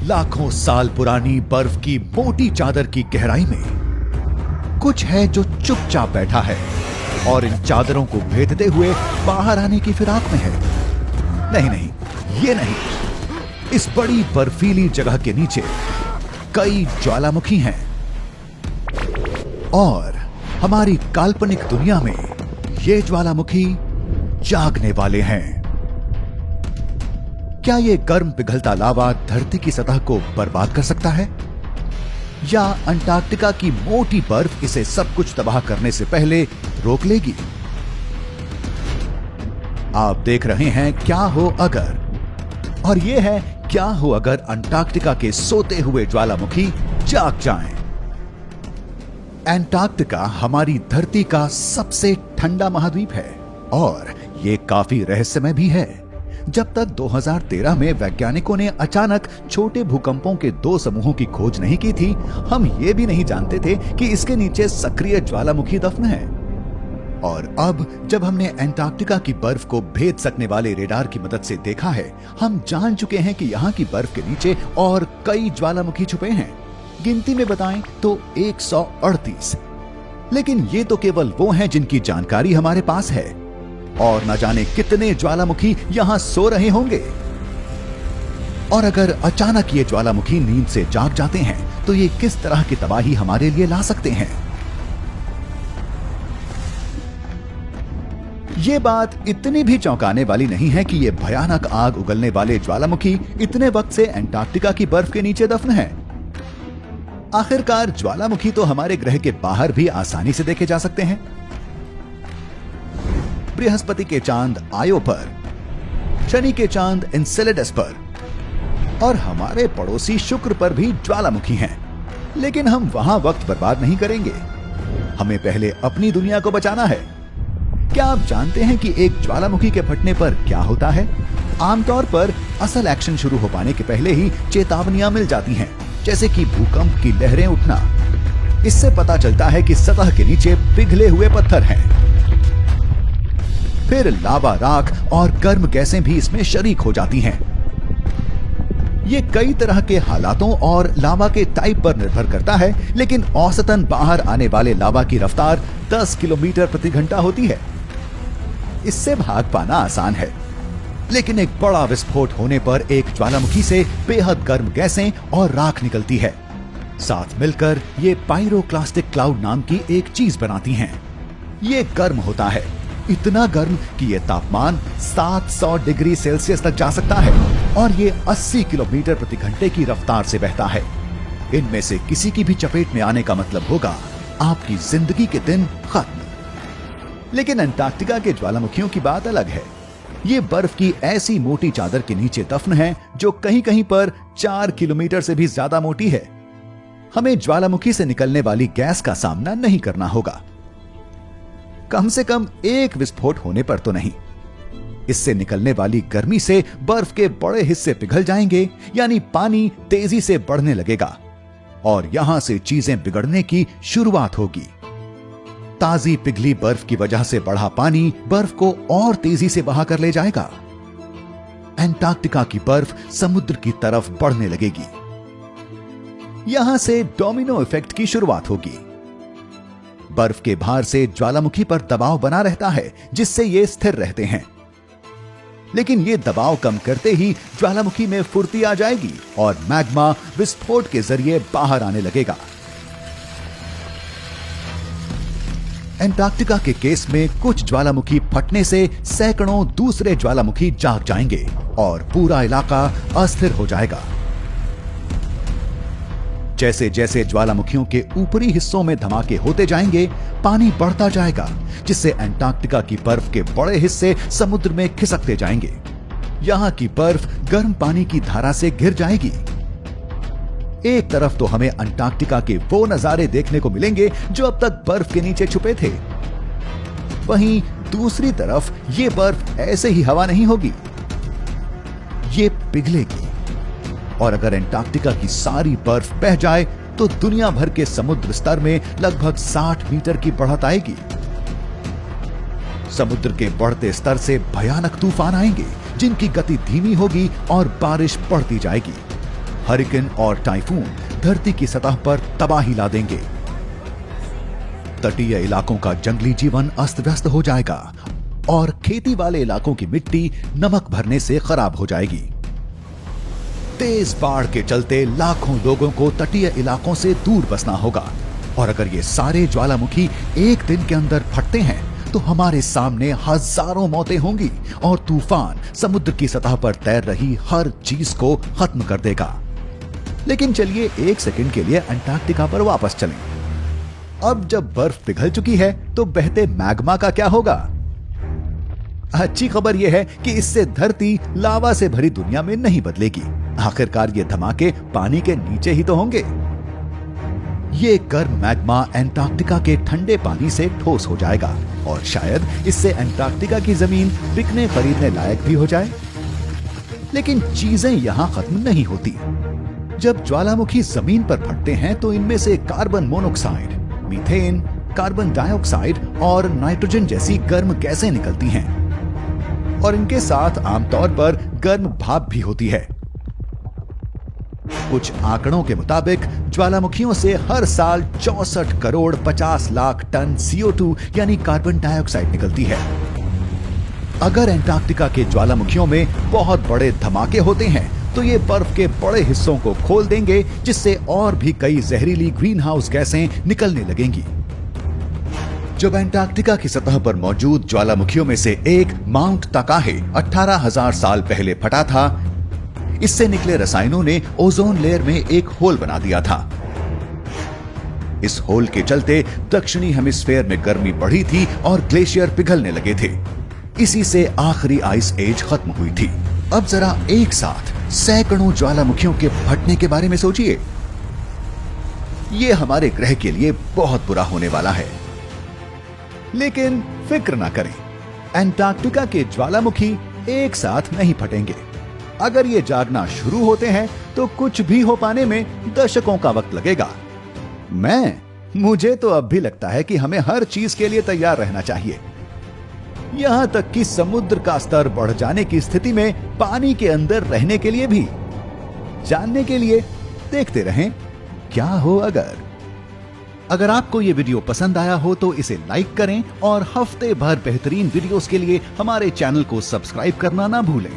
लाखों साल पुरानी बर्फ की मोटी चादर की गहराई में कुछ है जो चुपचाप बैठा है और इन चादरों को भेदते हुए बाहर आने की फिराक में है। नहीं नहीं, ये नहीं। इस बड़ी बर्फीली जगह के नीचे कई ज्वालामुखी हैं और हमारी काल्पनिक दुनिया में ये ज्वालामुखी जागने वाले हैं। क्या ये गर्म पिघलता लावा धरती की सतह को बर्बाद कर सकता है, या अंटार्कटिका की मोटी बर्फ इसे सब कुछ तबाह करने से पहले रोक लेगी? आप देख रहे हैं क्या हो अगर, और ये है क्या हो अगर अंटार्कटिका के सोते हुए ज्वालामुखी जाग जाएं। अंटार्कटिका हमारी धरती का सबसे ठंडा महाद्वीप है और ये काफी रहस्यमय भी है। जब तक 2013 में वैज्ञानिकों ने अचानक छोटे भूकंपों के 2 समूहों की खोज नहीं की थी, हम ये भी नहीं जानते थे कि इसके नीचे सक्रिय ज्वालामुखी दफन है। और अब जब हमने अंटार्कटिका की बर्फ को भेद सकने वाले रेडार की मदद से देखा है, हम जान चुके हैं कि यहाँ की बर्फ के नीचे और कई ज्वालामुखी छुपे हैं। गिनती में बताएं तो 138। लेकिन ये तो केवल वो हैं जिनकी जानकारी हमारे पास है, और न जाने कितने ज्वालामुखी यहां सो रहे होंगे। और अगर अचानक ये ज्वालामुखी नींद से जाग जाते हैं तो ये किस तरह की तबाही हमारे लिए ला सकते हैं। ये बात इतनी भी चौंकाने वाली नहीं है कि ये भयानक आग उगलने वाले ज्वालामुखी इतने वक्त से अंटार्कटिका की बर्फ के नीचे दफन है। आखिरकार ज्वालामुखी तो हमारे ग्रह के बाहर भी आसानी से देखे जा सकते हैं। बृहस्पति के चांद आयो पर, शनि के चांद एन्सेलेडस पर और हमारे पड़ोसी शुक्र पर भी ज्वालामुखी हैं। लेकिन हम वहां वक्त बर्बाद नहीं करेंगे। हमें पहले अपनी दुनिया को बचाना है। क्या आप जानते हैं कि एक ज्वालामुखी के फटने पर क्या होता है? आमतौर पर असल एक्शन शुरू हो पाने के पहले ही चेतावनियां मिल जाती हैं, जैसे कि भूकंप की लहरें उठना। इससे पता चलता है कि सतह के नीचे पिघले हुए पत्थर हैं। फिर लावा, राख और गर्म गैसें भी इसमें शरीक हो जाती हैं। ये कई तरह के हालातों और लावा के टाइप पर निर्भर करता है, लेकिन औसतन बाहर आने वाले लावा की रफ्तार 10 किलोमीटर प्रति घंटा होती है। इससे भाग पाना आसान है, लेकिन एक बड़ा विस्फोट होने पर एक ज्वालामुखी से बेहद गर्म गैसें और राख निकलती है। साथ मिलकर ये पायरोक्लास्टिक क्लाउड नाम की एक चीज बनाती हैं। ये गर्म होता है, इतना गर्म कि ये तापमान 700 डिग्री सेल्सियस तक जा सकता है और ये 80 किलोमीटर प्रति घंटे की रफ्तार से बहता है। इनमें से किसी की भी चपेट में आने का मतलब होगा आपकी जिंदगी के दिन खत्म। लेकिन अंटार्कटिका के ज्वालामुखियों की बात अलग है। ये बर्फ की ऐसी मोटी चादर के नीचे दफन है जो कहीं कहीं पर 4 किलोमीटर से भी ज्यादा मोटी है। हमें ज्वालामुखी से निकलने वाली गैस का सामना नहीं करना होगा, कम से कम एक विस्फोट होने पर तो नहीं। इससे निकलने वाली गर्मी से बर्फ के बड़े हिस्से पिघल जाएंगे, यानी पानी तेजी से बढ़ने लगेगा और यहां से चीजें बिगड़ने की शुरुआत होगी। ताजी पिघली बर्फ की वजह से बढ़ा पानी बर्फ को और तेजी से बहा कर ले जाएगा। अंटार्कटिका की बर्फ समुद्र की तरफ बढ़ने लगेगी। यहां से डोमिनो इफेक्ट की शुरुआत होगी। बर्फ के भार से ज्वालामुखी पर दबाव बना रहता है, जिससे ये स्थिर रहते हैं। लेकिन ये दबाव कम करते ही ज्वालामुखी में फुर्ती आ जाएगी और मैग्मा विस्फोट के जरिए बाहर आने लगेगा। अंटार्कटिका के केस में कुछ ज्वालामुखी फटने से सैकड़ों दूसरे ज्वालामुखी जाग जाएंगे और पूरा इलाका अस्थिर हो जाएगा। जैसे जैसे ज्वालामुखियों के ऊपरी हिस्सों में धमाके होते जाएंगे, पानी बढ़ता जाएगा, जिससे अंटार्कटिका की बर्फ के बड़े हिस्से समुद्र में खिसकते जाएंगे। यहां की बर्फ गर्म पानी की धारा से घिर जाएगी। एक तरफ तो हमें अंटार्कटिका के वो नजारे देखने को मिलेंगे जो अब तक बर्फ के नीचे छुपे थे, वहीं दूसरी तरफ ये बर्फ ऐसे ही हवा नहीं होगी, ये पिघलेगी। और अगर अंटार्कटिका की सारी बर्फ बह जाए तो दुनिया भर के समुद्र स्तर में लगभग 60 मीटर की बढ़त आएगी। समुद्र के बढ़ते स्तर से भयानक तूफान आएंगे जिनकी गति धीमी होगी और बारिश बढ़ती जाएगी। हरिकेन और टाइफून धरती की सतह पर तबाही ला देंगे। तटीय इलाकों का जंगली जीवन अस्त व्यस्त हो जाएगा और खेती वाले इलाकों की मिट्टी नमक भरने से खराब हो जाएगी। तेज बाढ़ के चलते लाखों लोगों को तटीय इलाकों से दूर बसना होगा और अगर ये सारे ज्वालामुखी एक दिन के अंदर फटते हैं तो हमारे सामने हजारों मौतें होंगी और तूफान समुद्र की सतह पर तैर रही हर चीज को खत्म कर देगा। लेकिन चलिए एक सेकंड के लिए अंटार्कटिका पर वापस चलें। अब जब बर्फ पिघल चुकी है तो बहते मैग्मा का क्या होगा? अच्छी खबर यह है कि इससे धरती लावा से भरी दुनिया में नहीं बदलेगी। आखिरकार ये धमाके पानी के नीचे ही तो होंगे। ये गर्म मैग्मा अंटार्कटिका के ठंडे पानी से ठोस हो जाएगा और शायद इससे अंटार्कटिका की जमीन बिकने खरीदने लायक भी हो जाए। लेकिन चीजें यहां खत्म नहीं होती। जब ज्वालामुखी जमीन पर फटते हैं तो इनमें से carbon monoxide, methane, carbon dioxide और नाइट्रोजन जैसी गर्म गैसें निकलती हैं और इनके साथ आमतौर पर गर्म भाप भी होती है। कुछ आंकड़ों के मुताबिक ज्वालामुखियों से हर साल 64 करोड़ 50 लाख टन CO2 यानी कार्बन डाइऑक्साइड निकलती है। अगर अंटार्कटिका के ज्वालामुखियों में बहुत बड़े धमाके होते हैं तो ये बर्फ के बड़े हिस्सों को खोल देंगे, जिससे और भी कई जहरीली ग्रीन हाउस गैसें निकलने लगेंगी। जब अंटार्कटिका की सतह पर मौजूद ज्वालामुखियों में से एक माउंट ताकाहे 18,000 साल पहले फटा था, इससे निकले रसायनों ने ओजोन लेयर में एक होल बना दिया था। इस होल के चलते दक्षिणी हेमिस्फेयर में गर्मी बढ़ी थी और ग्लेशियर पिघलने लगे थे। इसी से आखिरी आइस एज खत्म हुई थी। अब जरा एक साथ सैकड़ों ज्वालामुखियों के फटने के बारे में सोचिए। यह हमारे ग्रह के लिए बहुत बुरा होने वाला है। लेकिन फिक्र ना करें, अंटार्कटिका के ज्वालामुखी एक साथ नहीं फटेंगे। अगर ये जागना शुरू होते हैं तो कुछ भी हो पाने में दशकों का वक्त लगेगा। मुझे तो अब भी लगता है कि हमें हर चीज के लिए तैयार रहना चाहिए, यहां तक कि समुद्र का स्तर बढ़ जाने की स्थिति में पानी के अंदर रहने के लिए भी। जानने के लिए देखते रहें क्या हो अगर आपको ये वीडियो पसंद आया हो तो इसे लाइक करें और हफ्ते भर बेहतरीन वीडियोस के लिए हमारे चैनल को सब्सक्राइब करना ना भूलें।